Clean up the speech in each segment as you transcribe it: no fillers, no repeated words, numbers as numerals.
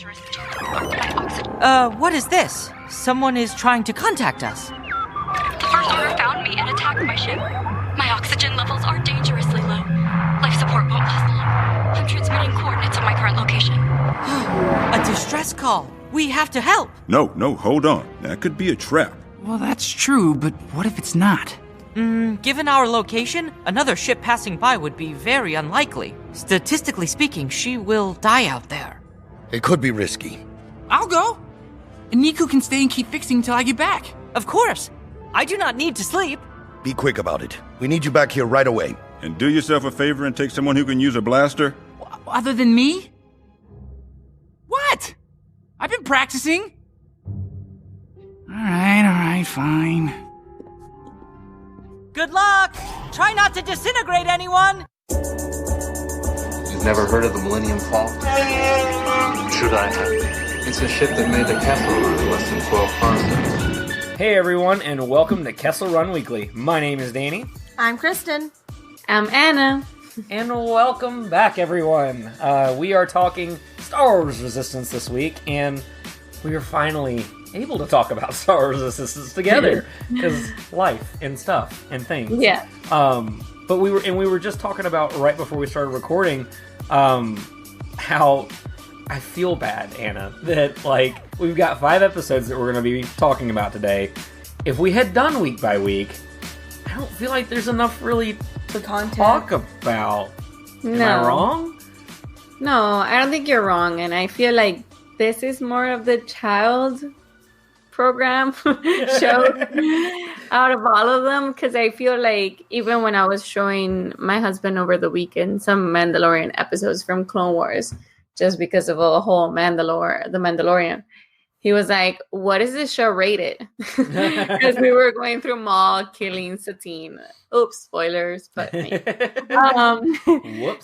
dangerous material. What is this? Someone is trying to contact us. The First Order found me and attacked my ship. My oxygen levels are dangerously low. Life support won't last long. I'm transmitting coordinates of my current location. A distress call. We have to help. No, hold on. That could be a trap. Well, that's true, but what if it's not? Given our location, another ship passing by would be very unlikely. Statistically speaking, she will die out there. It could be risky. I'll go. And Niku can stay and keep fixing till I get back. Of course. I do not need to sleep. Be quick about it. We need you back here right away. And do yourself a favor and take someone who can use a blaster. Other than me? What? I've been practicing. All right, fine. Good luck! Try not to disintegrate anyone! You've never heard of the Millennium Fall? Should I have? It's a ship that made the Kessel Run in less than 12 parsecs. Hey everyone, and welcome to Kessel Run Weekly. My name is Danny. I'm Kristen. I'm Anna. And welcome back, everyone. We are talking Star Wars Resistance this week, and we are finally able to talk about Star Wars Resistance together because life and stuff and things. Yeah. But we were just talking about right before we started recording, how I feel bad, Anna, that like we've got 5 episodes that we're going to be talking about today. If we had done week by week, I don't feel like there's enough really to talk about. Am I wrong? No, I don't think you're wrong, and I feel like this is more of the child program show out of all of them, because I feel like even when I was showing my husband over the weekend some Mandalorian episodes from Clone Wars, just because of the whole the Mandalorian, he was like, "What is this show rated?" Because we were going through Maul killing Satine. Oops, spoilers, but Whoops.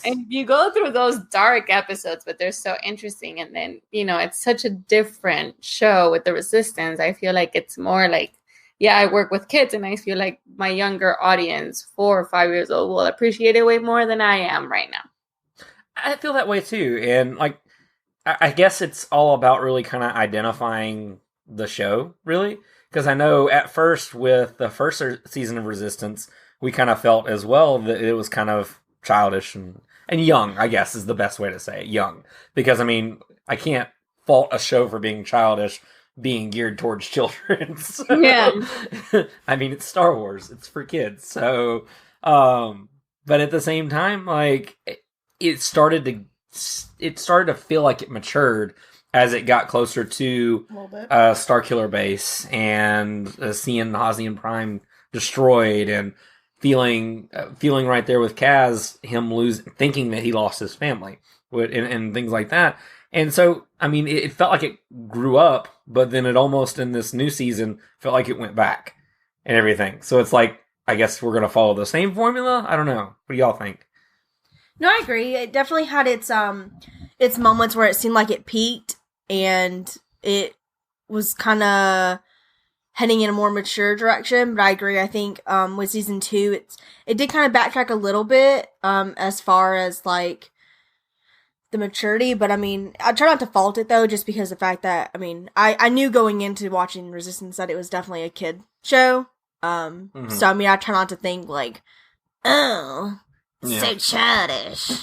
and you go through those dark episodes, but they're so interesting. And then, it's such a different show with the Resistance. I feel like it's more like, I work with kids, and I feel like my younger audience, 4 or 5 years old, will appreciate it way more than I am right now. I feel that way too, and like, I guess it's all about really kind of identifying the show, really. Because I know at first with the first season of Resistance, we kind of felt as well that it was kind of childish and young, I guess is the best way to say it, young. Because, I mean, I can't fault a show for being childish, being geared towards children. So, yeah. I mean, it's Star Wars. It's for kids. So, but at the same time, like, it started to feel like it matured as it got closer to Starkiller Base and seeing Hazian Prime destroyed and feeling right there with Kaz, him thinking that he lost his family and things like that. And so, I mean, it felt like it grew up, but then it almost in this new season felt like it went back and everything. So it's like, I guess we're going to follow the same formula. I don't know. What do y'all think? No, I agree. It definitely had its moments where it seemed like it peaked, and it was kind of heading in a more mature direction. But I agree. I think with season 2, it did kind of backtrack a little bit as far as like the maturity. But I mean, I try not to fault it though, just because of the fact that I knew going into watching Resistance that it was definitely a kid show. So I mean, I try not to think like, oh. Yeah. So childish.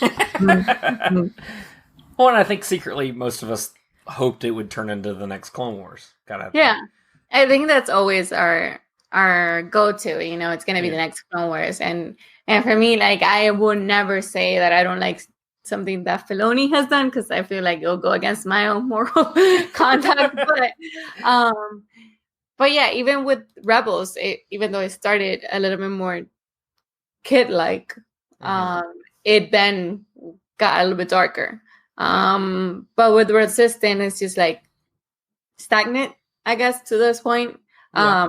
Well, and I think secretly most of us hoped it would turn into the next Clone Wars. I think that's always our go-to. It's going to be the next Clone Wars, and for me, like, I would never say that I don't like something that Filoni has done, because I feel like it'll go against my own moral conduct. But yeah, even with Rebels, even though it started a little bit more kid-like. It then got a little bit darker. But with Resistance, it's just like stagnant, I guess, to this point. Yeah.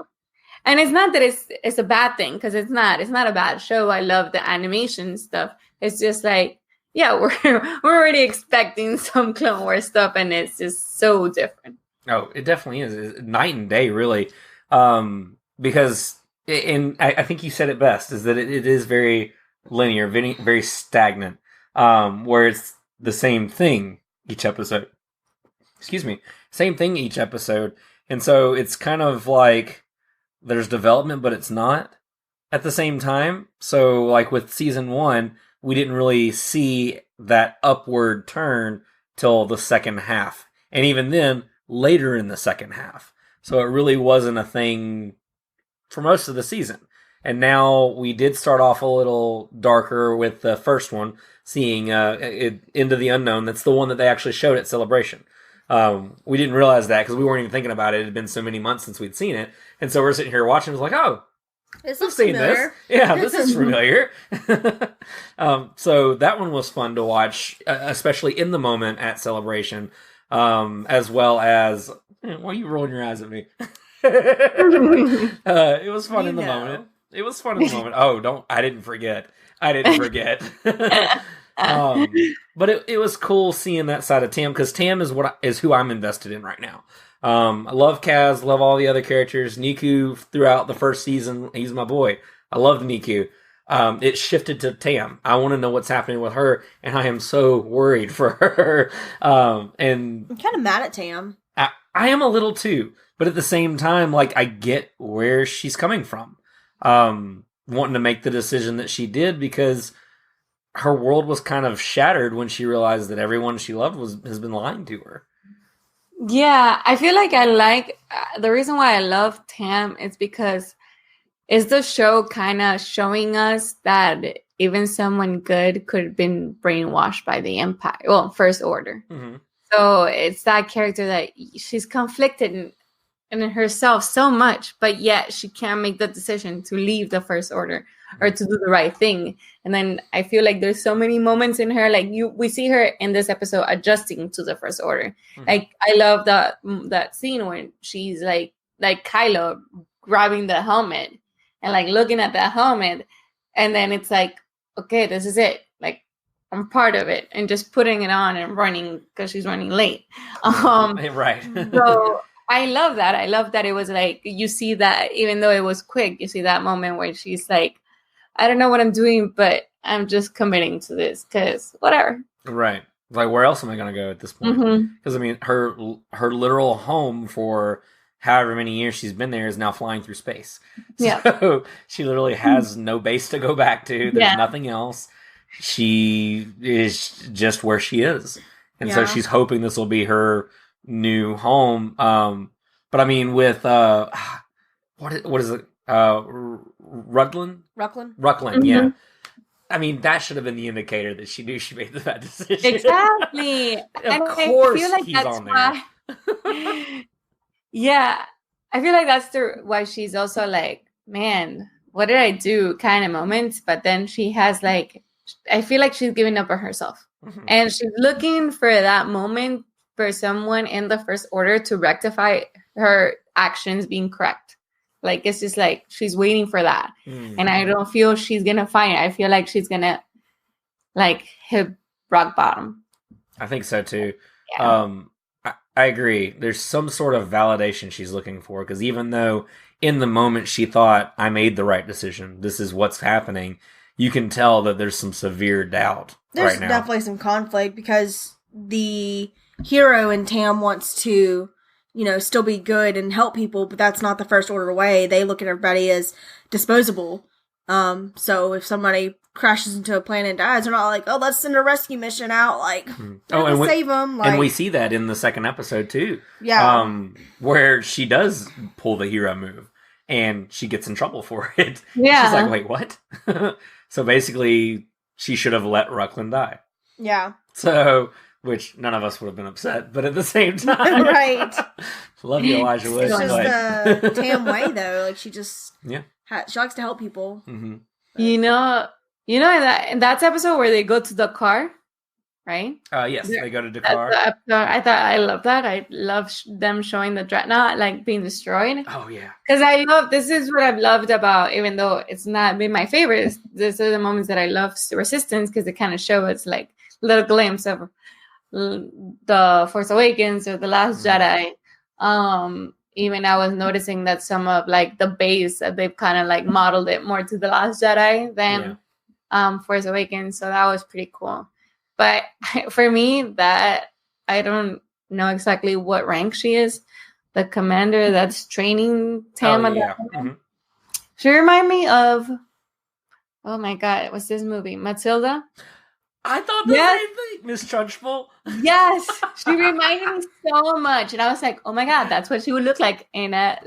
And it's not that it's a bad thing, because it's not a bad show. I love the animation stuff. It's just like, we're already expecting some Clone Wars stuff, and it's just so different. Oh, it definitely is. It's night and day, really. Because, and I think you said it best, is that it is very linear, very, very stagnant, where it's the same thing each episode. excuse me, same thing each episode. And so it's kind of like there's development, but it's not at the same time. So like with season 1, we didn't really see that upward turn till the second half. And even then, later in the second half. So it really wasn't a thing for most of the season. And now we did start off a little darker with the first one, seeing Into the Unknown. That's the one that they actually showed at Celebration. We didn't realize that because we weren't even thinking about it. It had been so many months since we'd seen it. And so we're sitting here watching. It was like, oh, This I've looks seen familiar. this. Yeah, this is familiar. So that one was fun to watch, especially in the moment at Celebration, as well as... Why are you rolling your eyes at me? It was fun in the moment. It was fun in the moment. Oh, I didn't forget. But it was cool seeing that side of Tam, because Tam is who I'm invested in right now. I love Kaz, love all the other characters. Niku throughout the first season, he's my boy. I loved Niku. It shifted to Tam. I want to know what's happening with her, and I am so worried for her. And I'm kind of mad at Tam. I am a little too, but at the same time, like, I get where she's coming from. Wanting to make the decision that she did because her world was kind of shattered when she realized that everyone she loved has been lying to her. Yeah, I feel like the reason why I love Tam is because it's the show kind of showing us that even someone good could have been brainwashed by the Empire. Well, First Order. Mm-hmm. So it's that character that she's conflicted in herself so much, but yet she can't make the decision to leave the First Order or to do the right thing. And then I feel like there's so many moments in her, like we see her in this episode adjusting to the First Order. Mm-hmm. Like I love that scene when she's like Kylo grabbing the helmet and like looking at the helmet, and then it's like, okay, this is it. Like I'm part of it, and just putting it on and running because she's running late. Right. So I love that. I love that it was like, you see that even though it was quick, you see that moment where she's like, I don't know what I'm doing, but I'm just committing to this because whatever. Right. Like, where else am I going to go at this point? Because, I mean, her literal home for however many years she's been there is now flying through space. Yeah. So she literally has no base to go back to. There's nothing else. She is just where she is. And so she's hoping this will be her new home. But I mean, with what is it? Rucklin, yeah. I mean, that should have been the indicator that she knew she made the bad decision. Exactly. Of course, I feel like he's that's on there. Why, yeah, I feel like that's why she's also like, man, what did I do? Kind of moments. But then she has like, I feel like she's giving up on herself, and she's looking for that moment for someone in the First Order to rectify her actions being correct. Like, it's just like she's waiting for that. And I don't feel she's going to find it. I feel like she's going to like hit rock bottom. I think so too. Yeah. I agree. There's some sort of validation she's looking for, because even though in the moment she thought, I made the right decision, this is what's happening, you can tell that there's some severe doubt There's right now. definitely some conflict because the hero in Tam wants to, still be good and help people, but that's not the First Order way. They look at everybody as disposable. So if somebody crashes into a planet and dies, they're not like, oh, let's send a rescue mission out, like, save them. Like, and we see that in the second episode too. Yeah. Where she does pull the hero move, and she gets in trouble for it. Yeah. She's like, wait, what? So basically, she should have let Rucklin die. Yeah. So... which none of us would have been upset, but at the same time, right? Love you, Elijah Wood. It's just the Tam way, though. Like she just, she likes to help people. Mm-hmm. You know in that episode where they go to the car, right? Yes, they go to Dakar. I love that. I love them showing the dreadnought like being destroyed. Oh yeah, because this is what I've loved about, even though it's not been my favorite. These are the moments that I love Resistance, because they kind of show us like a little glimpse of the Force Awakens or the Last Jedi. Even I was noticing that some of like the base that they've kind of like modeled it more to the Last Jedi than Force Awakens, so that was pretty cool. But for me, that I don't know exactly what rank she is. The commander that's training Tam. She reminded me of, oh my god, what's this movie? Matilda? I thought the same thing, Miss Trunchbull. Yes, she reminded me so much, and I was like, "Oh my god, that's what she would look like in an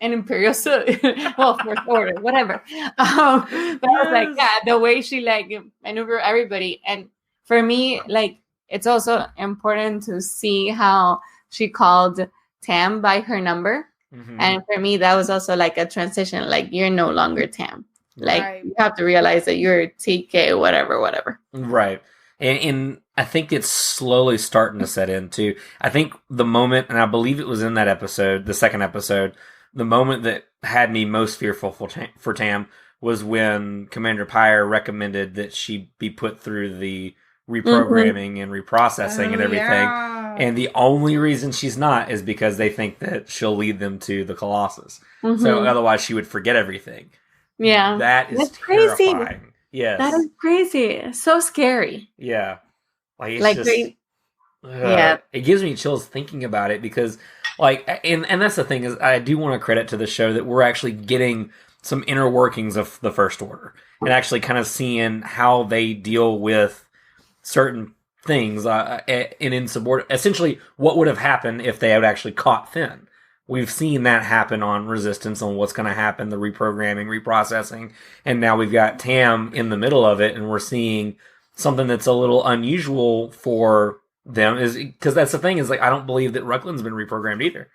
imperial suit." Well, First Order, whatever. But I was like, yeah, the way she like maneuver everybody, and for me, like it's also important to see how she called Tam by her number, and for me, that was also like a transition. Like you're no longer Tam. Like you have to realize that you're TK, whatever. Right. And I think it's slowly starting to set in too. I think the moment, and I believe it was in that episode, the second episode, the moment that had me most fearful for Tam was when Commander Pyre recommended that she be put through the reprogramming and reprocessing and everything. Yeah. And the only reason she's not is because they think that she'll lead them to the Colossus. So otherwise she would forget everything. Yeah. That is terrifying. Crazy. Yes. That is crazy. It's so scary. Yeah. Like it's just it gives me chills thinking about it because and that's the thing is I do want to credit to the show that we're actually getting some inner workings of the First Order and actually kind of seeing how they deal with certain things in insubordinate. Essentially what would have happened if they had actually caught Finn. We've seen that happen on Resistance, on what's going to happen, the reprogramming, reprocessing, and now we've got Tam in the middle of it, and we're seeing something that's a little unusual for them, is because that's the thing, is like I don't believe that Rucklin's been reprogrammed either.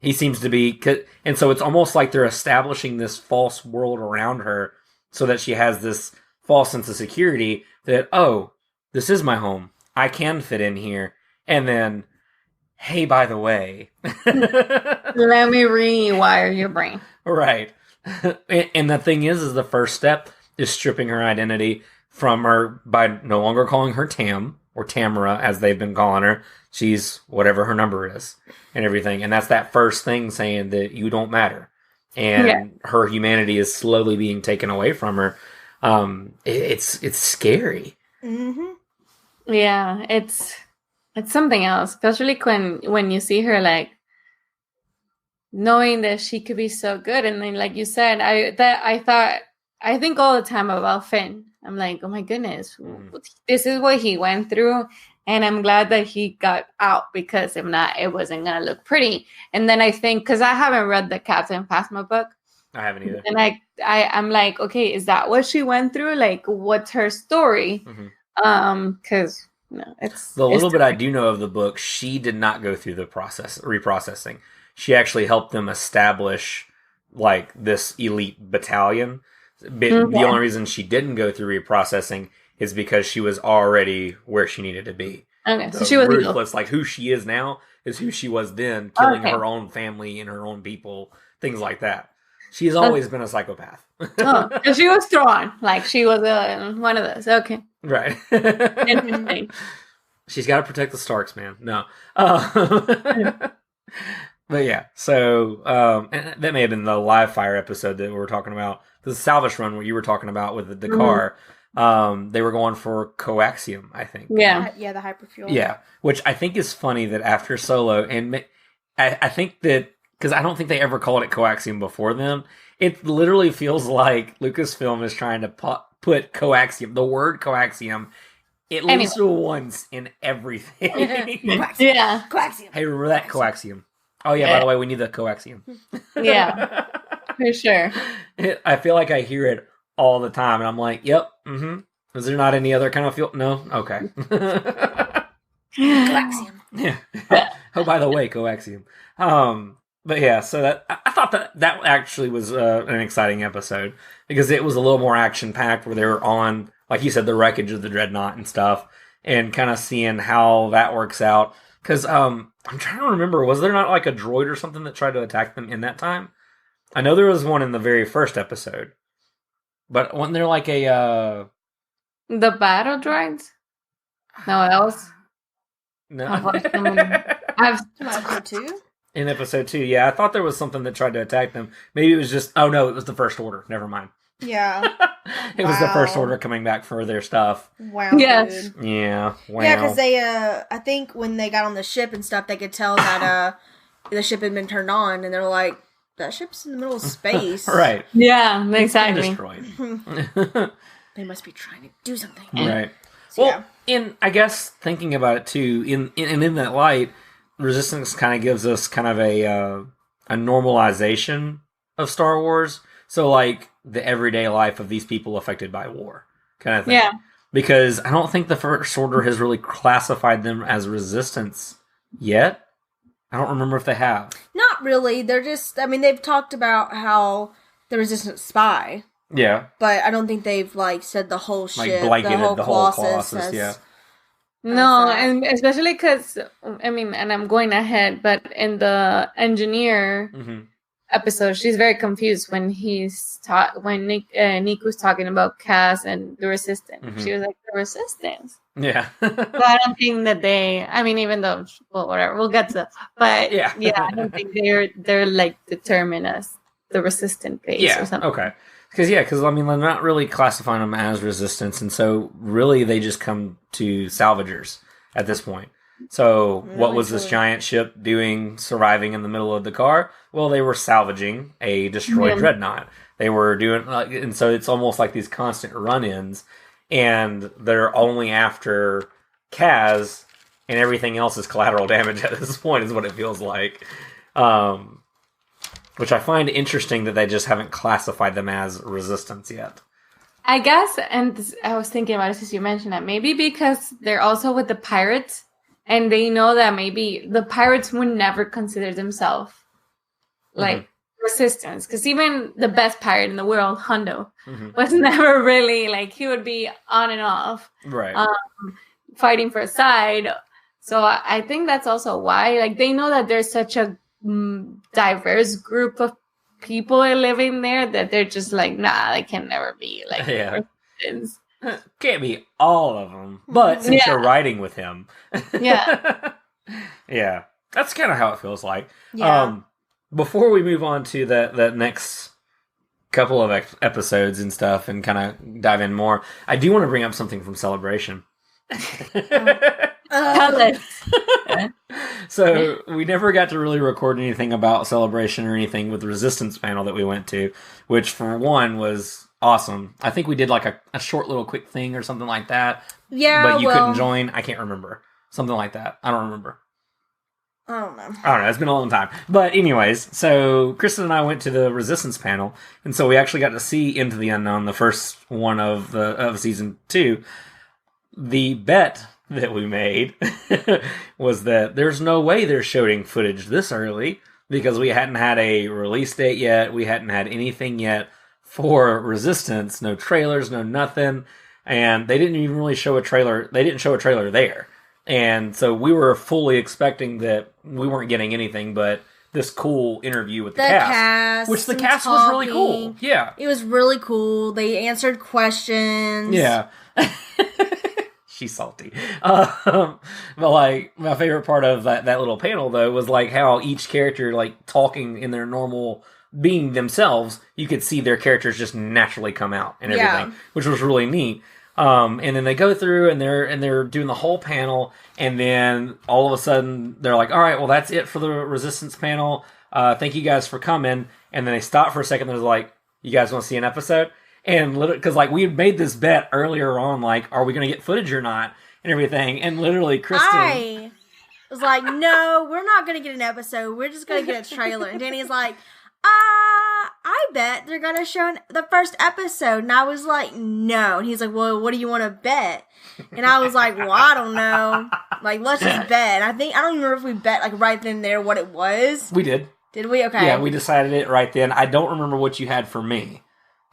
He seems to be, and so it's almost like they're establishing this false world around her so that she has this false sense of security that, oh, this is my home. I can fit in here. And then, hey, by the way, let me rewire your brain. Right. And the thing is the first step is stripping her identity from her by no longer calling her Tam or Tamara, as they've been calling her. She's whatever her number is and everything. And that's that first thing saying that you don't matter. And her humanity is slowly being taken away from her. It's scary. Mm-hmm. Yeah, it's something else, especially when you see her like knowing that she could be so good, and then like you said, I think all the time about Finn. I'm like, oh my goodness, this is what he went through, and I'm glad that he got out, because if not, it wasn't gonna look pretty. And then I think, because I haven't read the Captain Phasma book, I haven't either, and I'm like, okay, is that what she went through? Like, what's her story? Because no, it's the little bit I do know of the book. She did not go through the reprocessing. She actually helped them establish like this elite battalion. The only reason she didn't go through reprocessing is because she was already where she needed to be. Okay, so she was ruthless. Like who she is now is who she was then, killing her own family and her own people, things like that. She's always been a psychopath. Oh, so she was thrown. Like she was one of those. Okay. Right. Interesting. She's got to protect the Starks, man. No. But yeah, so and that may have been the live fire episode that we were talking about. The salvage run where you were talking about with the Dakar. They were going for coaxium, I think. Yeah. Yeah, the hyperfuel. Yeah, which I think is funny that after Solo, and I think that, because I don't think they ever called it coaxium before them, it literally feels like Lucasfilm is trying to put coaxium, the word coaxium, at least once in everything. Yeah. Coaxium. Hey, remember that coaxium? Oh yeah, by the way, we need the coaxium. Yeah, for sure. I feel like I hear it all the time, and I'm like, yep, Is there not any other kind of feel? No? Okay. Coaxium. Yeah. Oh, by the way, coaxium. But yeah, so that I thought that actually was an exciting episode, because it was a little more action-packed, where they were on, like you said, the wreckage of the Dreadnought and stuff, and kind of seeing how that works out. Because I'm trying to remember, was there not like a droid or something that tried to attack them in that time? I know there was one in the very first episode, but wasn't there like a... The battle droids? No, that was... No. Episode 2? In episode 2, yeah. I thought there was something that tried to attack them. Maybe it was just... Oh no, it was the First Order. Never mind. Yeah. It was the First Wow. Order coming back for their stuff. Wow. Yes. Dude. Yeah, wow. Yeah, because they, I think when they got on the ship and stuff, they could tell that the ship had been turned on, and they're like, "That ship's in the middle of space." Right. Yeah, And exactly. destroyed. They must be trying to do something. Right. So, Well, I guess thinking about it too, in that light, Resistance kind of gives us kind of a normalization of Star Wars. So like the everyday life of these people affected by war, kind of thing. Yeah. Because I don't think the First Order has really classified them as Resistance yet. I don't remember if they have. Not really. They're just, I mean, they've talked about how the Resistance spy, Yeah. but I don't think they've, like, said the whole Like ship, blanketed the whole Colossus. Colossus, yeah. No, that. and especially because, I mean, and I'm going ahead, but in the engineer Mm-hmm. episode, she's very confused when when Niku's talking about Cass and the Resistance. Mhm. She was like, the Resistance. Yeah. So I don't think that I mean, even though, well, whatever, we'll get to that. But Yeah. I don't think they're like determined as the Resistant base or something. Okay. Because I mean, they're not really classifying them as Resistance, and so really they just come to salvagers at this point. So what was this truly. giant ship doing, surviving in the middle of the car? Well, they were salvaging a destroyed Yeah. dreadnought. They were doing, and so it's almost like these constant run-ins, and they're only after Kaz, and everything else is collateral damage at this point, is what it feels like. Which I find interesting that they just haven't classified them as Resistance yet. I guess, and I was thinking about it since you mentioned that, maybe because they're also with the pirates, and they know that maybe the pirates would never consider themselves like Resistance. Because even the best pirate in the world, Hondo, was never really, like, he would be on and off, Right. fighting for a side. So I think that's also why, like, they know that there's such a diverse group of people living there that they're just like, nah, they can never be like Yeah. Resistance. Can't be all of them, but since Yeah. you're riding with him, Yeah. yeah, that's kind of how it feels like. Yeah. Before we move on to the next couple of episodes and stuff, and kind of dive in more, I do want to bring up something from Celebration. Tell us. So we never got to really record anything about Celebration or anything with the Resistance panel that we went to, which for one was awesome. I think we did like a short little quick thing or something like that. Yeah, But you well, couldn't join. I can't remember. Something like that. I don't remember. I don't know. I don't know. It's been a long time. But anyways, so Kristen and I went to the Resistance panel, and so we actually got to see Into the Unknown, the first one of season 2. The bet that we made was that there's no way they're showing footage this early, because we hadn't had a release date yet. We hadn't had anything yet for Resistance. No trailers, no nothing. And they didn't even really show a trailer. They didn't show a trailer there. And so we were fully expecting that we weren't getting anything but this cool interview with the cast. Which the some cast was really cool. talking. Yeah. It was really cool. They answered questions. Yeah. She's salty. But like, my favorite part of that little panel though was like how each character, like, talking in their normal being themselves, you could see their characters just naturally come out and everything, which was really neat. And then they go through and they're doing the whole panel, and then all of a sudden they're like, all right, well, that's it for the Resistance panel. Thank you guys for coming. And then they stop for a second. They're like, you guys want to see an episode? And literally, because like we had made this bet earlier on, like, are we going to get footage or not, and everything. And literally, Kristen, I was like, no, we're not going to get an episode. We're just going to get a trailer. And Danny's like, I bet they're going to show the first episode. And I was like, no. And he's like, well, what do you want to bet? And I was like, well, I don't know. Like, let's just bet. And I don't even remember if we bet, like, right then and there what it was. we did. Did we? Okay. Yeah, we decided it right then. I don't remember what you had for me.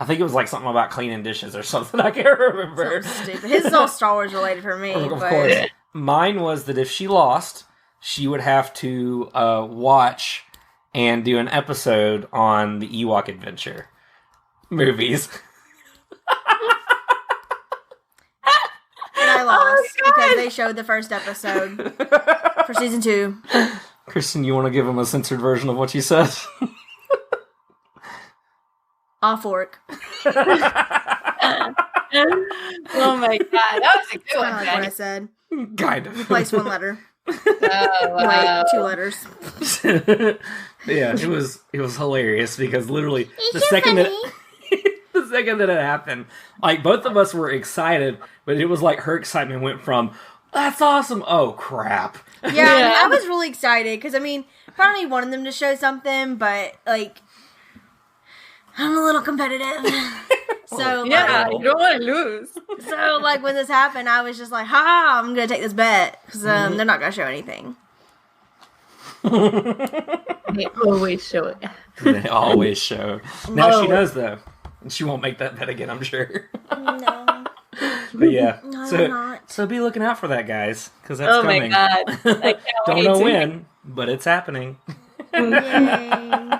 I think it was like something about cleaning dishes or something. I can't remember. Something stupid. His is all Star Wars related for me. Of but course. Mine was that if she lost, she would have to watch and do an episode on the Ewok Adventure movies. And I lost because they showed the first episode for season 2. Kristen, you want to give him a censored version of what you said? Off fork. Oh my god, that was a good That's one. kind of like what I Jenny. said. Kind of. Replace one letter. Oh, Wait, wow. 2 letters. Yeah, it was hilarious because literally the so second funny. the second that it happened, like both of us were excited, but it was like her excitement went from "That's awesome!" "Oh crap!" Yeah, Yeah. I was really excited because I finally wanted them to show something, but like, I'm a little competitive. So Yeah, you don't want to lose. so like when this happened, I was just like, "Ha! I'm gonna take this bet because they're not gonna show anything." They always show it. They always show. Now she Oh. does though. She won't make that bet again, I'm sure. No, But yeah, no, so I'm not. so be looking out for that, guys, because that's Oh coming. my god. I can't Don't wait know to- when, but it's happening. Yay.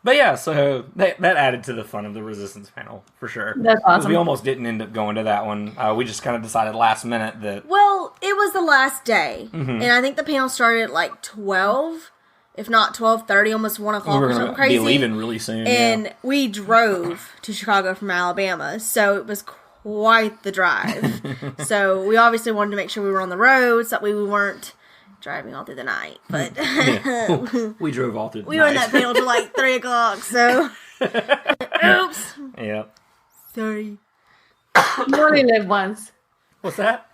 But yeah, so that added to the fun of the Resistance panel for sure. That's 'Cause awesome. we almost didn't end up going to that one. We just kind of decided last minute that Well, it was the last day, Mm-hmm. and I think the panel started at like 12, if not 12:30, almost 1 we o'clock were or going something to crazy. be leaving really soon. And we drove to Chicago from Alabama, so it was quite the drive. So we obviously wanted to make sure we were on the road, so that we weren't driving all through the night. But Yeah. We drove all through the we were in night. that panel till like 3 o'clock, so... Oops. Yeah. Sorry. You only live once. What's that?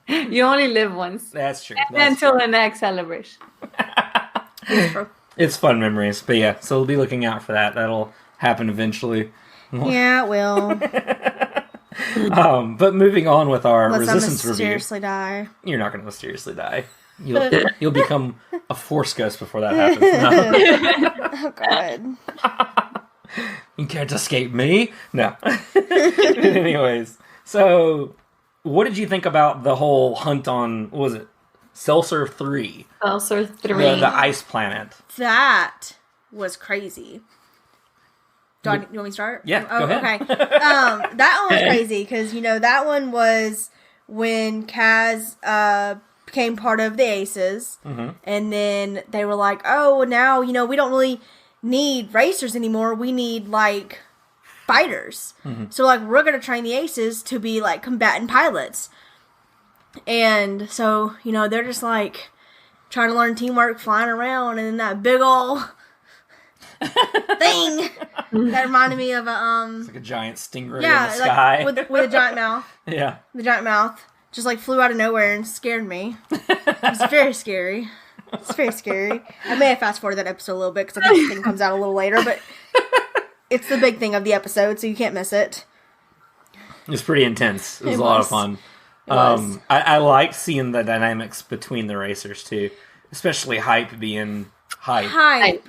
You only live once. That's true. And That's until the next celebration. It's fun memories. But yeah, so we'll be looking out for that. That'll happen eventually. Yeah, it will. But moving on with our Unless I Resistance review. mysteriously die. You're not going to mysteriously die. You'll become a Force ghost before that happens. No. Oh, God. You can't escape me. No. Anyways, so what did you think about the whole hunt on, what was it, Seltzer 3? Also 3. The ice planet. That was crazy. You want me to start? Yeah, go ahead. Okay. That one was crazy because, that one was when Kaz became part of the Aces. Mm-hmm. And then they were like, oh, now, we don't really need racers anymore. We need, like, fighters. Mm-hmm. So, like, we're going to train the Aces to be, like, combatant pilots. And so, they're just, like, trying to learn teamwork, flying around, and then that big ol' thing that reminded me of It's like a giant stingray in yeah, the sky. like with a giant mouth. Yeah. The giant mouth just like flew out of nowhere and scared me. It was very scary. It's very scary. I may have fast forwarded that episode a little bit because I think the thing comes out a little later, but it's the big thing of the episode, so you can't miss it. It was pretty intense. It was It a lot of was. fun. It was. I liked seeing the dynamics between the racers too, especially Hype being Hype.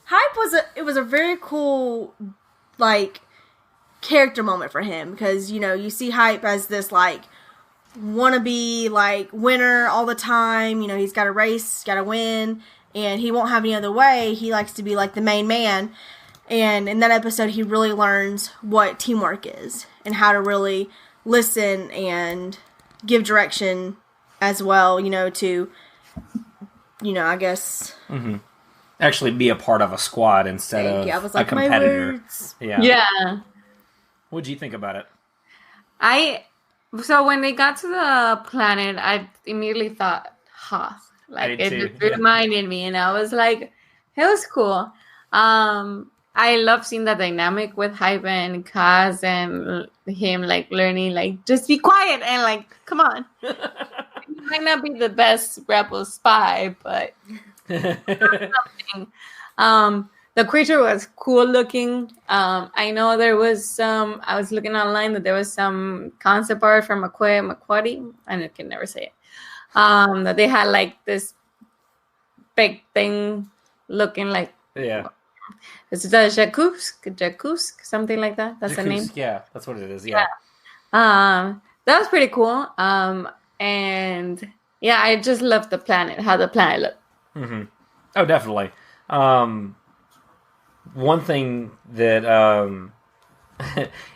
Hype was a very cool like character moment for him because you see Hype as this like wannabe like winner all the time. He's got to race, got to win, and he won't have any other way. He likes to be like the main man. And in that episode, he really learns what teamwork is and how to really listen and give direction as well. To I guess. Mm-hmm. Actually, be a part of a squad instead of I was a like, my competitor. words. Yeah. Yeah. What'd you think about it? So when they got to the planet, I immediately thought Hoth. Like did it too, just yeah. reminded me, and I was like, it was cool. I love seeing the dynamic with Hype and Kaz and him like learning, like just be quiet and like come on. You might not be the best rebel spy, but something. The creature was cool looking. I know there was some. I was looking online that there was some concept art from McQuarrie. I can never say it. That they had like this big thing looking like Yeah. it's the Jakusk, something like that. That's the name. Jakutsk, yeah, that's what it is. Yeah. That was pretty cool. And yeah, I just loved the planet, how the planet looked. Mm-hmm. Oh, definitely. One thing that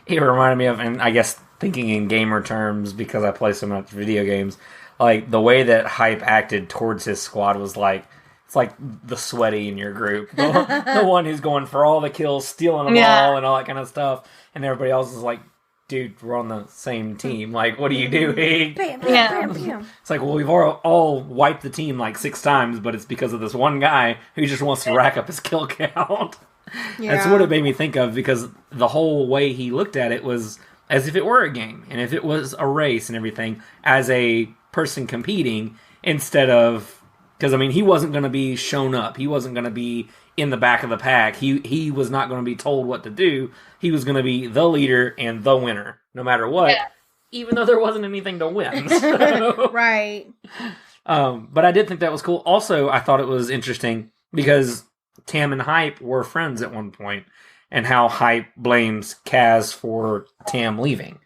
it reminded me of, and I guess thinking in gamer terms because I play so much video games, like the way that Hype acted towards his squad was like It's like the sweaty in your group. The one who's going for all the kills, stealing them all and all that kind of stuff. And everybody else is like, dude, we're on the same team. Like, what are you doing? Bam, bam, bam, bam. It's like, well, we've all wiped the team like 6 times, but it's because of this one guy who just wants to rack up his kill count. That's what it made me think of, because the whole way he looked at it was as if it were a game, and if it was a race and everything, as a person competing, instead of... Because, I mean, he wasn't going to be shown up. He wasn't going to be in the back of the pack. He was not going to be told what to do. He was going to be the leader and the winner, no matter what, even though there wasn't anything to win. So, Right. but I did think that was cool. Also, I thought it was interesting because Tam and Hype were friends at one point, and how Hype blames Kaz for Tam leaving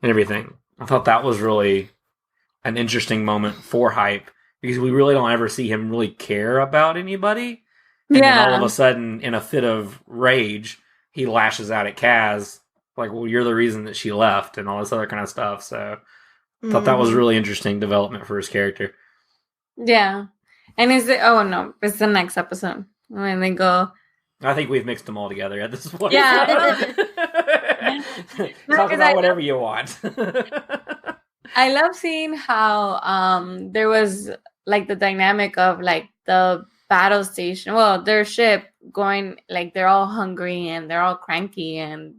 and everything. I thought that was really an interesting moment for Hype, because we really don't ever see him really care about anybody. And then all of a sudden, in a fit of rage, he lashes out at Kaz, like, well, you're the reason that she left, and all this other kind of stuff. So I thought that was a really interesting development for his character. Yeah. And is it... Oh, no. It's the next episode. When they go... I think we've mixed them all together at this point. Yeah. Talk about whatever you want. I love seeing how there was like the dynamic of like the battle station, well, their ship going, like they're all hungry and they're all cranky, and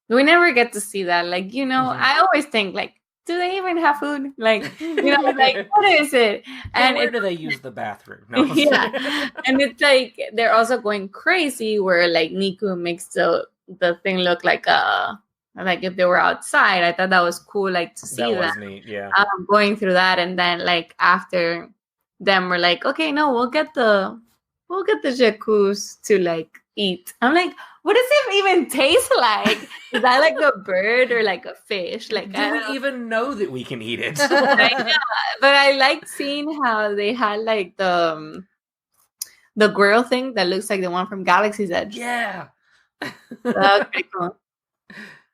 we never get to see that. Like, you know, I always think like, do they even have food? Like, you know, like, what is it? And where do they use the bathroom? No. Yeah. And it's like they're also going crazy where like Niku makes the thing look like if they were outside. I thought that was cool, like to see that. That was neat, yeah. Going through that, and then like after them, we're like, okay, no, we'll get the Jakkus to like eat. I'm like, what does it even taste like? Is that like a bird or like a fish? Like, do we even know that we can eat it? But I like seeing how they had like the grill thing that looks like the one from Galaxy's Edge. Yeah. That was pretty cool.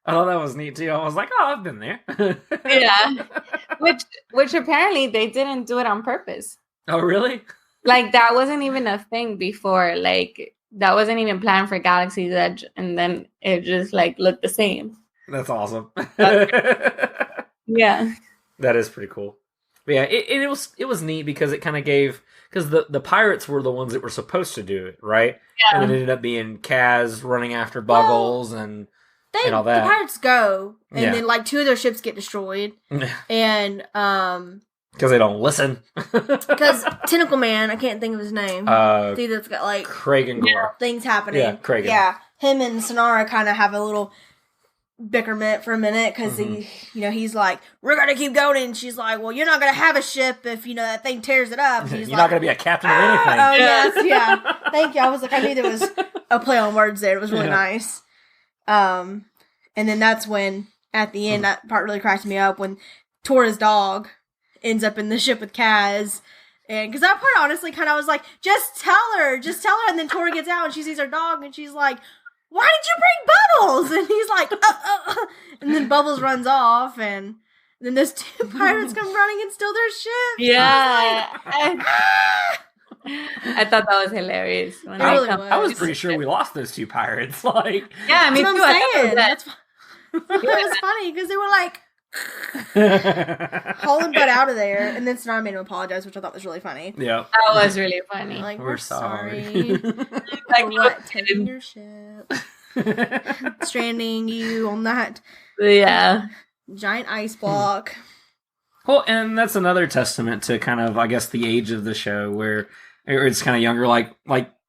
I thought that was neat too. I was like, oh, I've been there. Yeah. Which apparently they didn't do it on purpose. Oh, really? Like that wasn't even a thing before. Like that wasn't even planned for Galaxy's Edge, and then it just like looked the same. That's awesome. Yeah. That is pretty cool. But yeah, it was neat because it kind of gave, because the pirates were the ones that were supposed to do it, right? Yeah. And it ended up being Kaz running after Buggles and all that. The pirates go, and Yeah. then like 2 of their ships get destroyed, and because they don't listen. because Tentacle Man, I can't think of his name. See, that's got like Craig and Gore. things happening. Yeah, Craig. Yeah, him and Sonara kind of have a little bickerment for a minute because he's like, we're gonna keep going, and she's like, well, you're not gonna have a ship if that thing tears it up. And he's You're like, not going to be a captain of anything. Oh yes, yeah. Thank you. I was like, I knew there was a play on words there. It was really nice. And then that's when at the end that part really cracked me up when Tora's dog ends up in the ship with Kaz. And because that part honestly kind of was like, just tell her. And then Tora gets out and she sees her dog and she's like, why did you bring Bubbles? And he's like, and then Bubbles runs off, and then those 2 pirates come running and steal their ship. Yeah. I thought that was hilarious. When It really was. I was pretty sure we lost those 2 pirates. Like, yeah, me That's too. what I I'm thought saying. that- It was funny because they were like hauling butt out of there, and then Sonara made him apologize, which I thought was really funny. Yeah. That was really funny. Like, We're we're sorry. sorry. Like, for what, taking your ship, stranding you on that yeah. giant ice block. Well, and that's another testament to kind of, I guess, the age of the show where it's kind of younger, like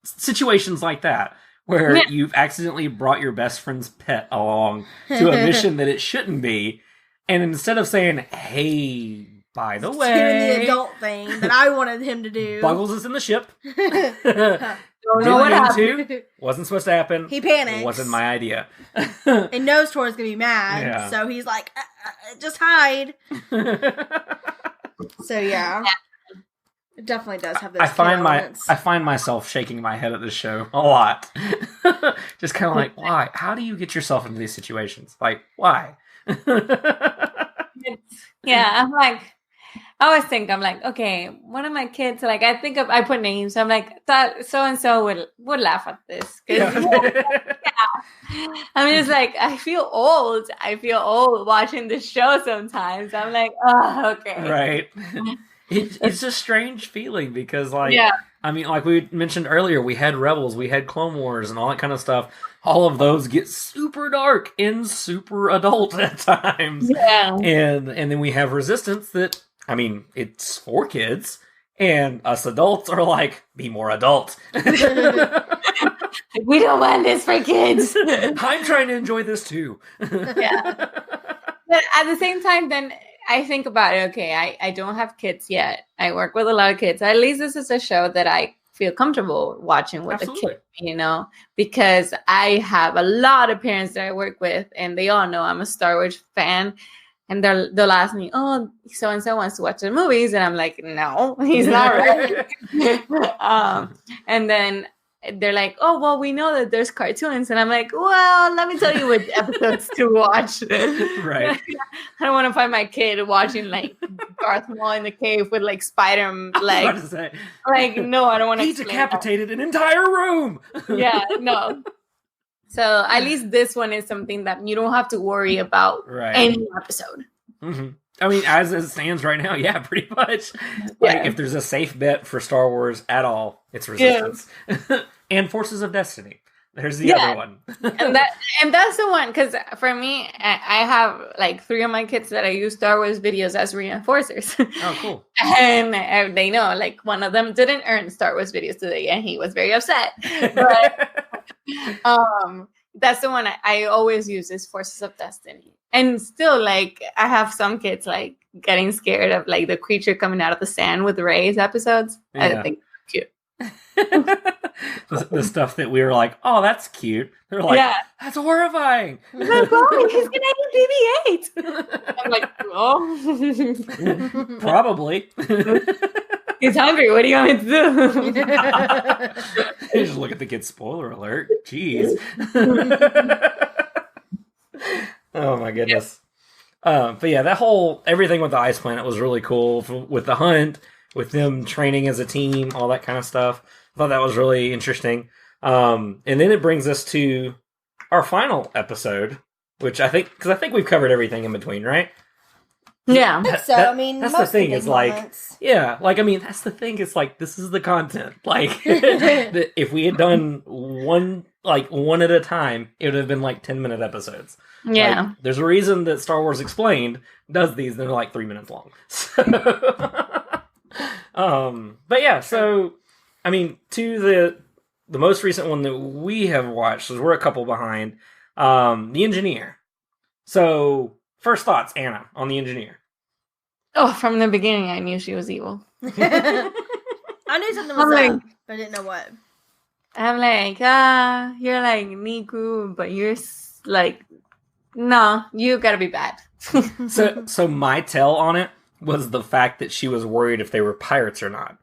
situations like that, where you've accidentally brought your best friend's pet along to a mission that it shouldn't be. And instead of saying, hey, by the way, Doing the adult thing that I wanted him to do. Buggles is in the ship. Don't know what happened. Wasn't supposed to happen. He panics. Wasn't my idea. And knows Tora's gonna be mad, Yeah. so he's like, just hide. So yeah. It definitely does have those elements. I find myself shaking my head at this show a lot. Just kind of like, why? How do you get yourself into these situations? Like, why? Yeah, I'm like, I always think, I'm like, okay, one of my kids, like I put names. I'm like, that so and so would laugh at this. I'm just like, I feel old. I feel old watching this show sometimes. I'm like, oh, okay. Right. It's a strange feeling because, like, Yeah. I mean, like we mentioned earlier, we had Rebels, we had Clone Wars, and all that kind of stuff. All of those get super dark and super adult at times. Yeah. And then we have Resistance that, I mean, it's for kids, and us adults are like, be more adult. We don't want this for kids. I'm trying to enjoy this too. Yeah. But at the same time, then I think about it, okay, I don't have kids yet. I work with a lot of kids. At least this is a show that I feel comfortable watching with Absolutely. a kid, you know, because I have a lot of parents that I work with, and they all know I'm a Star Wars fan. And they'll ask me, oh, so-and-so wants to watch the movies. And I'm like, no, he's not ready. And then they're like, oh, well, we know that there's cartoons. And I'm like, well, let me tell you which episodes to watch. Right. I don't want to find my kid watching like Darth Maul in the cave with like spider legs. Like, no, I don't want to. He decapitated an entire room. Yeah, no. So at least this one is something that you don't have to worry about any episode. Mm-hmm. I mean, as it stands right now, yeah, pretty much. Like, if there's a safe bet for Star Wars at all, it's Resistance. And Forces of Destiny. There's the other one. and that's the one, because for me, I have like 3 of my kids that I use Star Wars videos as reinforcers. Oh, cool. And they know, like, one of them didn't earn Star Wars videos today, and he was very upset. But that's the one I always use, is Forces of Destiny. And still, like, I have some kids like getting scared of like the creature coming out of the sand with Rey's episodes. Yeah. I think it's cute. The stuff that we were like, oh, that's cute. They're like, that's horrifying. He's gonna eat BB-8. I'm like, oh, probably. He's hungry. What do you want me to do? You just look at the kid. Spoiler alert. Jeez. Oh my goodness. But yeah, that whole everything with the ice planet was really cool. With the hunt, with them training as a team, all that kind of stuff. I thought that was really interesting. And then it brings us to our final episode, which I think we've covered everything in between, right? Yeah. I think so. I mean, that's most the thing. of Is the like, moments. yeah, like I mean, that's the thing. It's like this is the content. Like, if we had done one at a time, it would have been like 10-minute episodes. Yeah. Like, there's a reason that Star Wars Explained does these. They're like 3 minutes long. So, but yeah, so I mean, to the most recent one that we have watched, because we're a couple behind, The Engineer. So, first thoughts, Anna, on The Engineer. Oh, from the beginning, I knew she was evil. I knew something was up, but I didn't know what. I'm like, you're like Niku, but you're like, no, you gotta be bad. So my tell on it was the fact that she was worried if they were pirates or not.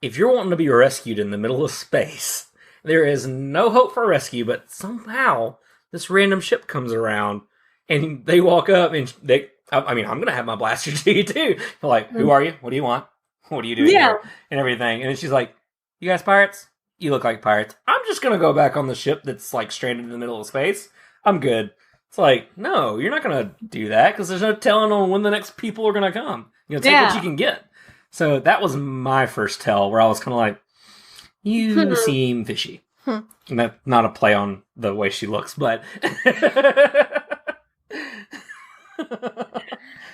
If you're wanting to be rescued in the middle of space, there is no hope for rescue, but somehow this random ship comes around and they walk up and I mean, I'm going to have my blaster to you too. They're like, who are you? What do you want? What are you doing here? And everything. And then she's like, you guys pirates? You look like pirates. I'm just going to go back on the ship that's like stranded in the middle of space. I'm good. It's like, no, you're not going to do that because there's no telling on when the next people are going to come. You know, take what you can get. So that was my first tell where I was kind of like, you seem fishy. And that's not a play on the way she looks, but...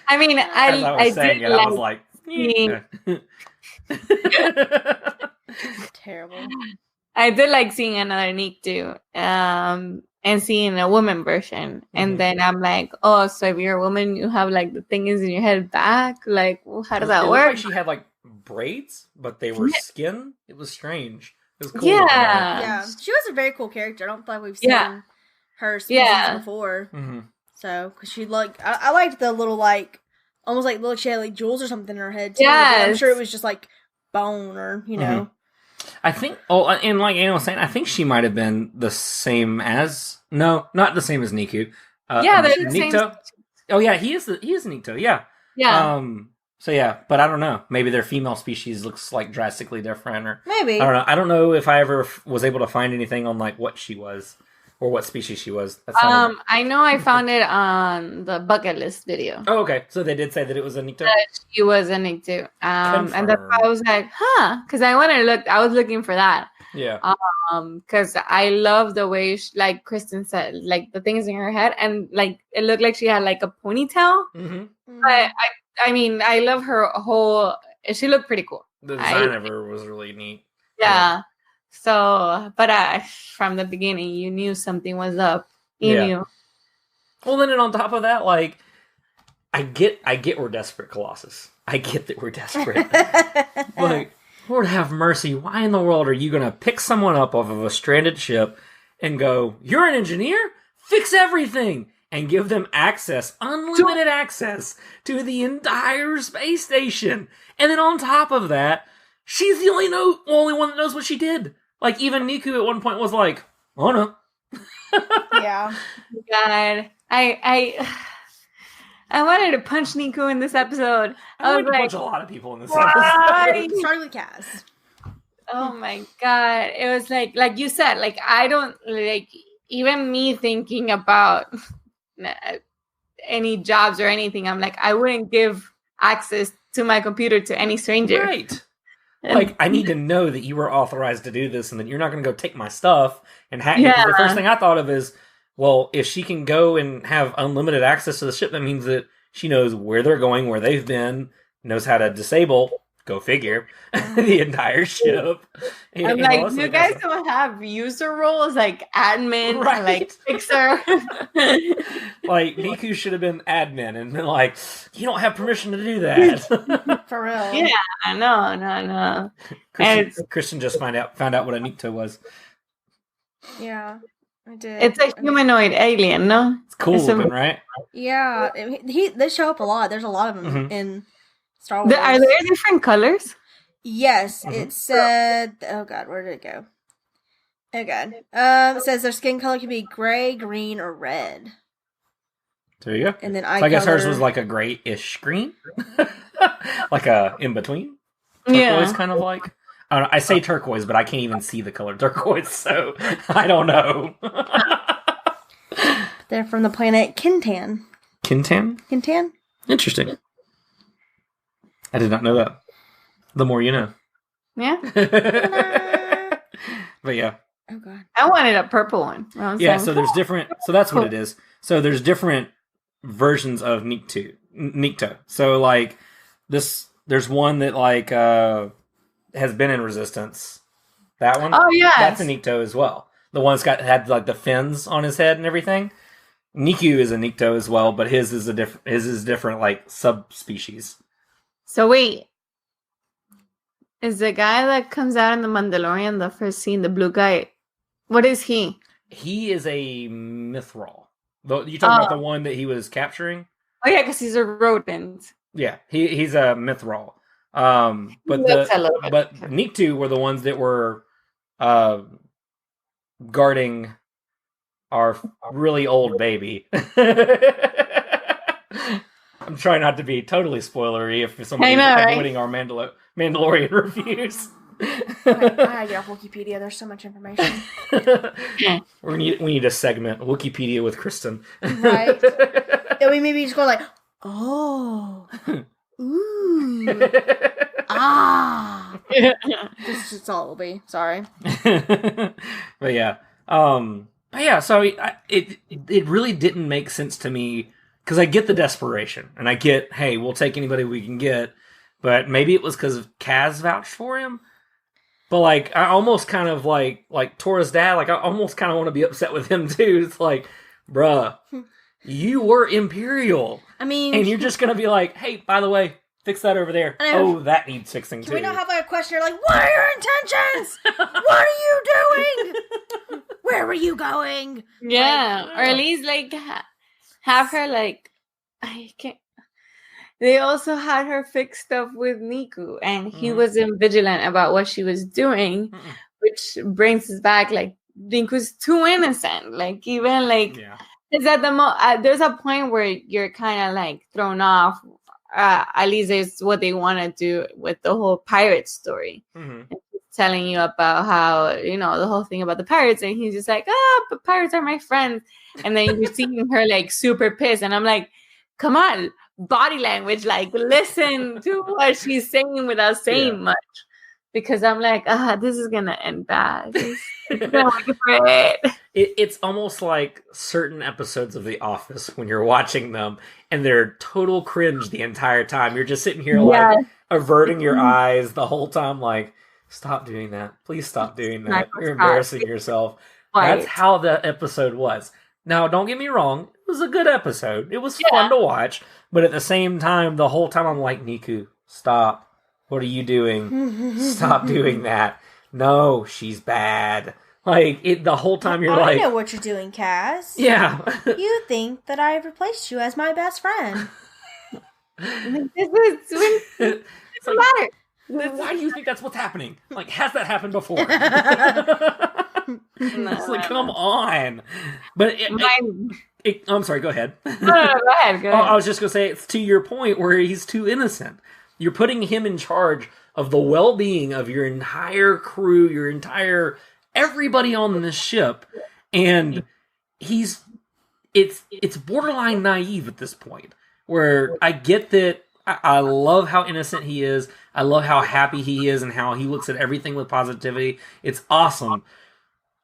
I mean, I saying did it, I was like, yeah. Terrible. I did like seeing another Nick too, and seeing a woman version. And then I'm like, oh, so if you're a woman, you have like the things in your head back. Like, well, how does that work? Like she had like braids, but they were skin. It was strange. It was cool. Yeah, she was a very cool character. I don't feel like we've seen her species before. Mm-hmm. So, because she like, I liked the little like, almost like little she had like jewels or something in her head too. Yes. I'm sure it was just like bone or you know. I think. Oh, and like Anna was saying, I think she might have been the same as. No, not the same as Niku. They're the Nikto. same. Oh yeah, he is Nikto. Yeah. Yeah. So yeah, but I don't know. Maybe their female species looks like drastically different, or Maybe. I don't know. I don't know if I ever was able to find anything on like what she was or what species she was. That sounded... I know I found it on the bucket list video. Oh, okay. So they did say that it was a Nikto. That she was a Nikto. And then I was like, huh? Because I went and looked. I was looking for that. Yeah. Because I love the way, like Kristen said, like the things in her head, and like it looked like she had like a ponytail. Mm-hmm. But I mean, I love her whole. She looked pretty cool. The design of her was really neat. Yeah. So, but from the beginning, you knew something was up. You knew. Well, then, and on top of that, like, I get we're desperate, Colossus. I get that we're desperate. Like, Lord have mercy. Why in the world are you going to pick someone up off of a stranded ship and go, "You're an engineer? Fix everything," and give them access, unlimited access to the entire space station? And then on top of that, she's the only one that knows what she did. Like, even Niku at one point was like, "Oh no." Yeah. God, I wanted to punch Niku in this episode. I wanted to punch a lot of people in this episode. Starting with Cass. Oh my God. It was like you said, like, I don't, like, even me thinking about any jobs or anything, I'm like, I wouldn't give access to my computer to any stranger. Right. Like, I need to know that you were authorized to do this and that you're not going to go take my stuff and hack it. 'Cause the first thing I thought of is, well, if she can go and have unlimited access to the ship, that means that she knows where they're going, where they've been, knows how to disable, go figure, the entire ship. I'm like, you guys don't have user roles like admin, right? Like fixer. Like, Niku should have been admin and been like, you don't have permission to do that. For real. Yeah, no. Kristen just found out what a Nikto was. Yeah, I did. It's a humanoid alien, no? It's cool looking, right? Yeah, they show up a lot. There's a lot of them in Star Wars. Are there different colors? Yes, it said. Oh God, where did it go? Oh God. It says their skin color can be gray, green, or red. There you go. And then so I guess hers was like a grayish green, like a in between. Turquoise, kind of like. I don't know, I say turquoise, but I can't even see the color turquoise, so I don't know. They're from the planet Kintan. Kintan? Interesting. I did not know that. The more you know. Yeah. But yeah. Oh God. I wanted a purple one. Yeah, so there's different. So that's what it is. So there's different versions of Nikto. So like this, there's one that like has been in Resistance. That one. Oh yeah. That's a Nikto as well. The one that's had like the fins on his head and everything. Niku is a Nikto as well, but his is different like subspecies. So wait. Is the guy that comes out in the Mandalorian, the first scene, the blue guy, what is he? He is a Mithril. You talking about the one that he was capturing? Oh yeah, because he's a rodent. Yeah, he's a Mithril. But Nikto were the ones that were guarding our really old baby. I'm trying not to be totally spoilery if somebody's avoiding our Mandalorian reviews. I gotta get off Wikipedia. There's so much information. we need a segment, Wikipedia with Kristen. Right. And we maybe just go like, oh, ooh, ah. That's all it will be. Sorry. But yeah. So it really didn't make sense to me. Because I get the desperation, and I get, hey, we'll take anybody we can get, but maybe it was because Kaz vouched for him. But like, I almost kind of like Tora's dad, like I almost kind of want to be upset with him too. It's like, bruh, you were Imperial. I mean, and you're just gonna be like, hey, by the way, fix that over there. Oh, that needs fixing too. Can we not have like a question? Like, what are your intentions? What are you doing? Where were you going? Yeah, or at least like. Have her like, I can't. They also had her fix stuff with Niku, and he wasn't vigilant about what she was doing, which brings us back. Like Niku's too innocent. Like even like, is at the there's a point where you're kind of like thrown off at least it's what they want to do with the whole pirate story. Mm-hmm. And he's telling you about how, the whole thing about the pirates, and he's just like, but pirates are my friends. And then you're seeing her like super pissed, and I'm like, come on, body language, like listen to what she's saying without saying much. Because I'm like, this is gonna end bad. It's almost like certain episodes of The Office when you're watching them and they're total cringe the entire time. You're just sitting here like averting your eyes the whole time, like, stop doing that. Please stop doing that. You're embarrassing yourself. Right. That's how the episode was. Now, don't get me wrong. It was a good episode. It was fun to watch. But at the same time, the whole time I'm like, Niku, stop. What are you doing? Stop doing that. No, she's bad. Like, the whole time you're like... I know what you're doing, Cass. Yeah. You think that I replaced you as my best friend. What's the matter? Why do you think that's what's happening? Like, has that happened before? It's like, come on. But I'm sorry, go ahead. No, go ahead. I was just going to say, it's to your point where he's too innocent. You're putting him in charge of the well-being of your entire crew, everybody on this ship, and it's borderline naive at this point, where I get that I love how innocent he is, I love how happy he is, and how he looks at everything with positivity. It's awesome,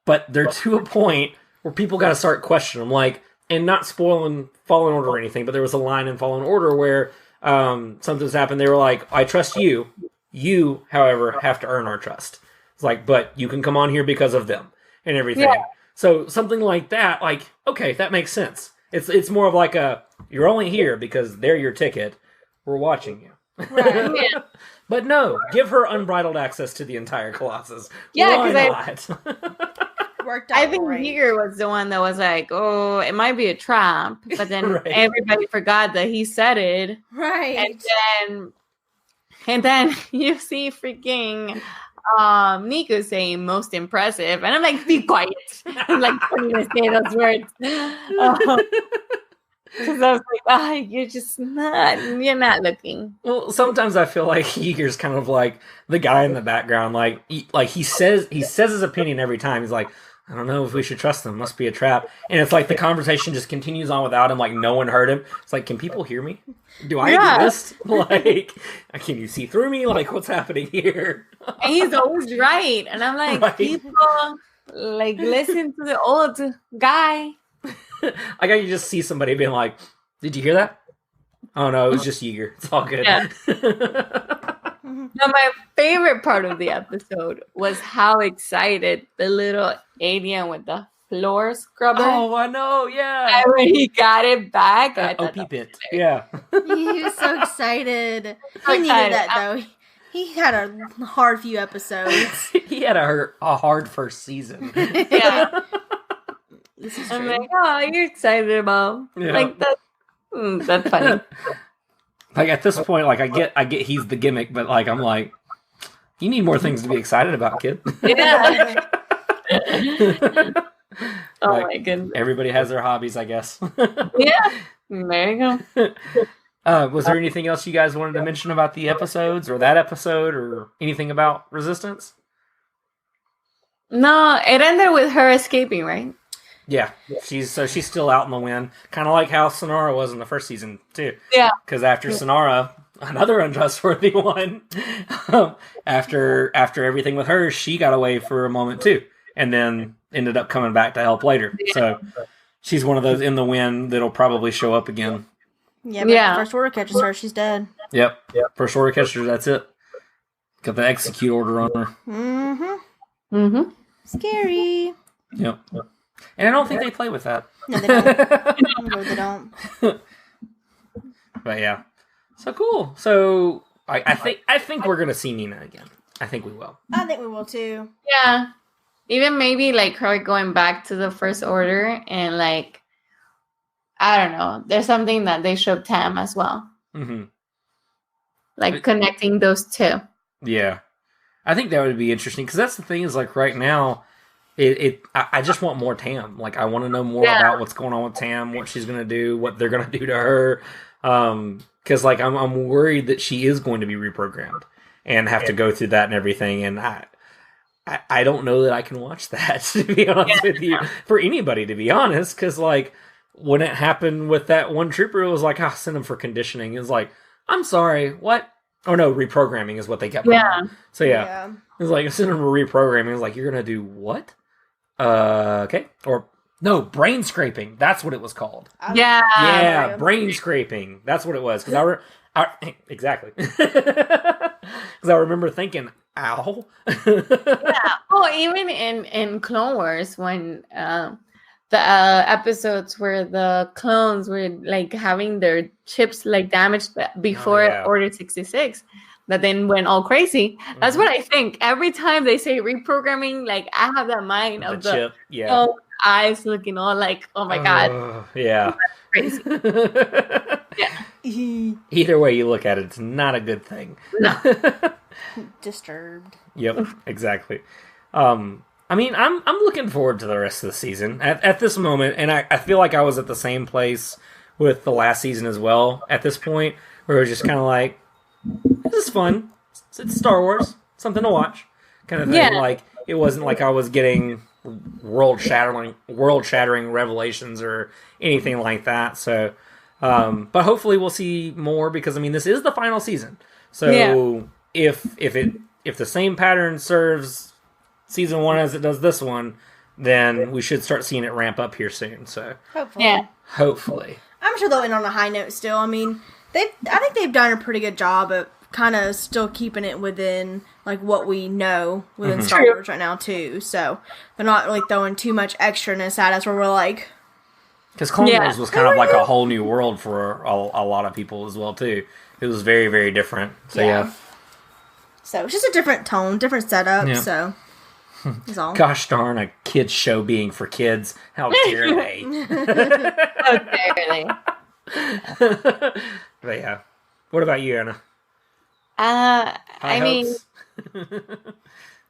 but they're to a point where people got to start questioning him, like, and not spoiling Fallen Order or anything, but there was a line in Fallen Order where something's happened. They were like, I trust you. You, however, have to earn our trust. It's like, but you can come on here because of them and everything. Yeah. So something like that, like, okay, that makes sense. It's more of like you're only here because they're your ticket. We're watching you. Right. Yeah. But no, give her unbridled access to the entire Colossus. Yeah, because worked out. I think Yeager was the one that was like, oh, it might be a trap. But then everybody forgot that he said it. Right. And then you see freaking Nico saying most impressive. And I'm like, be quiet. I'm like, don't even say those words. Because I was like, you're not looking. Well, sometimes I feel like Yeager's kind of like the guy in the background. Like he says his opinion every time. He's like, I don't know if we should trust them. Must be a trap. And it's like the conversation just continues on without him. Like no one heard him. It's like, can people hear me? Do I do this? Like, can you see through me? Like, what's happening here? And he's always right. And I'm like, people like listen to the old guy. I got you just see somebody being like, did you hear that? Oh no, it was just Yeager. It's all good. Yeah. Now, my favorite part of the episode was how excited the little alien with the floor scrubber. Oh, I know, yeah. And when he got it back, I thought OP pit. Yeah. He was so excited. He needed that though. He had a hard few episodes. He had a hard first season. Yeah. This is I'm true. like, oh, you're excited about like that. That's funny. Like at this point, like I get he's the gimmick, but like I'm like, you need more things to be excited about, kid. Yeah. Oh like, my goodness. Everybody has their hobbies, I guess. Yeah. There you go. Was there anything else you guys wanted to mention about the episodes or that episode or anything about Resistance? No, it ended with her escaping, right? Yeah, she's still out in the wind, kind of like how Sonara was in the first season too. Yeah, because after Sonara, another untrustworthy one. After everything with her, she got away for a moment too, and then ended up coming back to help later. Yeah. So she's one of those in the wind that'll probably show up again. Yeah, but if First Order catches her, she's dead. Yep. First Order catches her, that's it. Got the execute order on her. Mm-hmm. Scary. Yep. And I don't think they play with that. No, they don't. No, they don't. But yeah. So cool. So I think we're gonna see Nina again. I think we will. I think we will too. Yeah. Even maybe like her going back to the First Order and like I don't know. There's something that they showed Tam as well. Mm-hmm. Like connecting those two. Yeah. I think that would be interesting because that's the thing is like right now I just want more Tam. Like I want to know more about what's going on with Tam, what she's gonna do, what they're gonna do to her. Because like I'm worried that she is going to be reprogrammed and have to go through that and everything, and I don't know that I can watch that, to be honest with you, for anybody, to be honest, because like when it happened with that one trooper, it was like, send him for conditioning. It was like, I'm sorry, what? Oh no, reprogramming is what they kept calling it. So yeah. It was like, send him for reprogramming. It was like, you're gonna do what? Okay. Or no, brain scraping. That's what it was called. Yeah, brain scraping. That's what it was. Because exactly. Because I remember thinking, ow. Oh, even in Clone Wars, when the episodes where the clones were like having their chips like damaged before Order 66, that then went all crazy. That's what I think. Every time they say reprogramming, like I have that mind of the chip, eyes looking all like, oh my god. Yeah. Crazy. Either way you look at it, it's not a good thing. No. Disturbed. Yep, exactly. I mean, I'm looking forward to the rest of the season at this moment, and I feel like I was at the same place with the last season as well at this point, where it was just kind of like, this is fun. It's Star Wars, something to watch, kind of thing. Yeah. Like it wasn't like I was getting world shattering revelations or anything like that. So, but hopefully we'll see more, because I mean this is the final season. So if the same pattern serves season 1 as it does this one, then we should start seeing it ramp up here soon. So hopefully. I'm sure they'll end on a high note still. I mean, I think they've done a pretty good job of kind of still keeping it within like what we know within Star Wars right now too. So they're not really throwing too much extraness at us where we're like, because Clone Wars was kind of like a whole new world for a lot of people as well too. It was very, very different. So so it's just a different tone, different setup. So that's all. Gosh darn, a kids show being for kids. How dare they? How dare they? But yeah. What about you, Anna? I mean,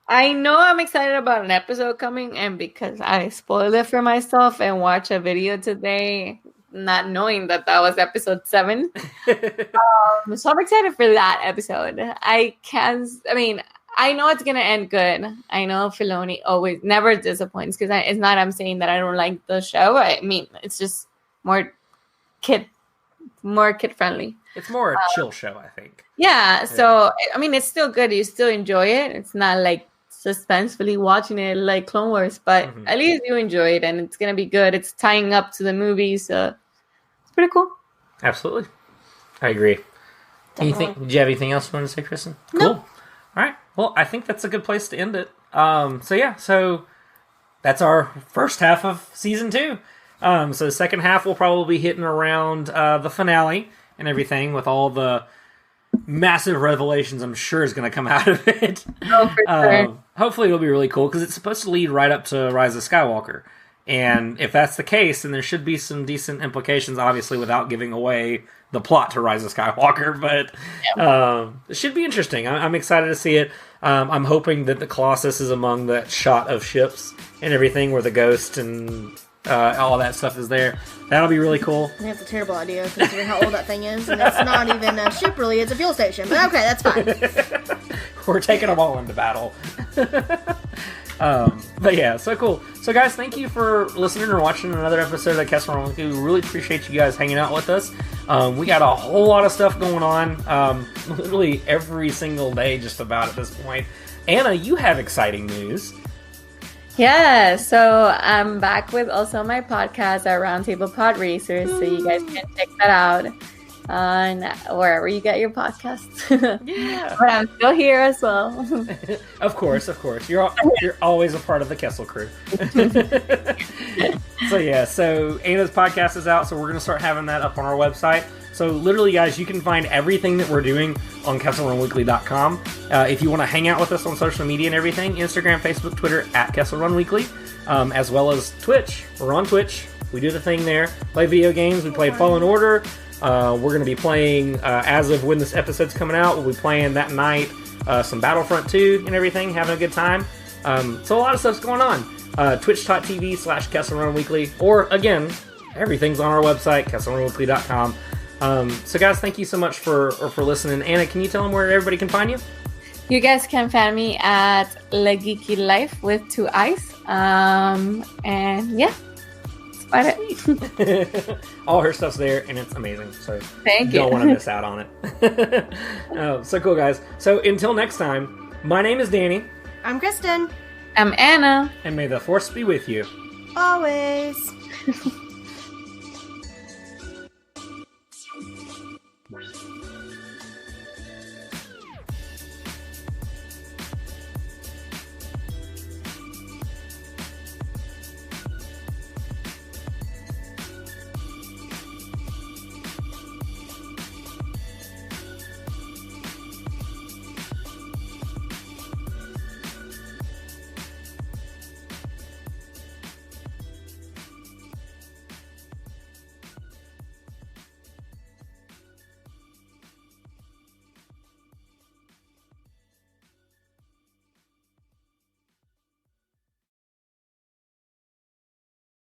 I know I'm excited about an episode coming, and because I spoiled it for myself and watched a video today, not knowing that was episode 7. So I'm excited for that episode. I know it's gonna end good. I know Filoni always never disappoints, because it's not I'm saying that I don't like the show. I mean, it's just more kid friendly. It's more a chill show, I think. Yeah, so I mean, it's still good. You still enjoy it. It's not like suspensefully watching it like Clone Wars, but at least you enjoy it, and it's gonna be good. It's tying up to the movie, so it's pretty cool. Absolutely, I agree. Did you have anything else you want to say, Kristen? No. Cool. All right. Well, I think that's a good place to end it. So that's our first half of season 2. So the second half will probably be hitting around the finale and everything, with all the massive revelations I'm sure is going to come out of it. Oh, for sure. Hopefully it'll be really cool, because it's supposed to lead right up to Rise of Skywalker. And if that's the case, then there should be some decent implications, obviously, without giving away the plot to Rise of Skywalker. But it should be interesting. I'm excited to see it. I'm hoping that the Colossus is among that shot of ships and everything where the Ghost and all that stuff is there. That'll be really cool. I think that's a terrible idea, considering how old that thing is. And it's not even a ship, really. It's a fuel station. But okay, that's fine. We're taking them all into battle. But yeah, so cool. So guys, thank you for listening or watching another episode of Kessel Crew. We really appreciate you guys hanging out with us. We got a whole lot of stuff going on, literally every single day just about at this point. Anna, you have exciting news. Yeah, so I'm back with also my podcast at Roundtable Pod Racers, so you guys can check that out on wherever you get your podcasts. Yeah. But I'm still here as well. Of course. You're always a part of the Kessel Crew. So Anna's podcast is out, so we're going to start having that up on our website. So literally, guys, you can find everything that we're doing on KesselRunWeekly.com. If you want to hang out with us on social media and everything, Instagram, Facebook, Twitter, at Kessel Run Weekly, as well as Twitch. We're on Twitch. We do the thing there. Play video games. We played Fallen Order. We're going to be playing, as of when this episode's coming out, we'll be playing that night some Battlefront 2 and everything, having a good time. So a lot of stuff's going on. Twitch.tv/Kessel Run Weekly. Or, again, everything's on our website, KesselRunWeekly.com. So guys, thank you so much for listening. Anna, can you tell them where everybody can find you? You guys can find me at La Geeky Life with 2 I's. And yeah, that's about it. All her stuff's there, and it's amazing. So Thank you. Don't want to miss out on it. So cool, guys. So until next time, my name is Danny. I'm Kristen. I'm Anna. And may the force be with you. Always.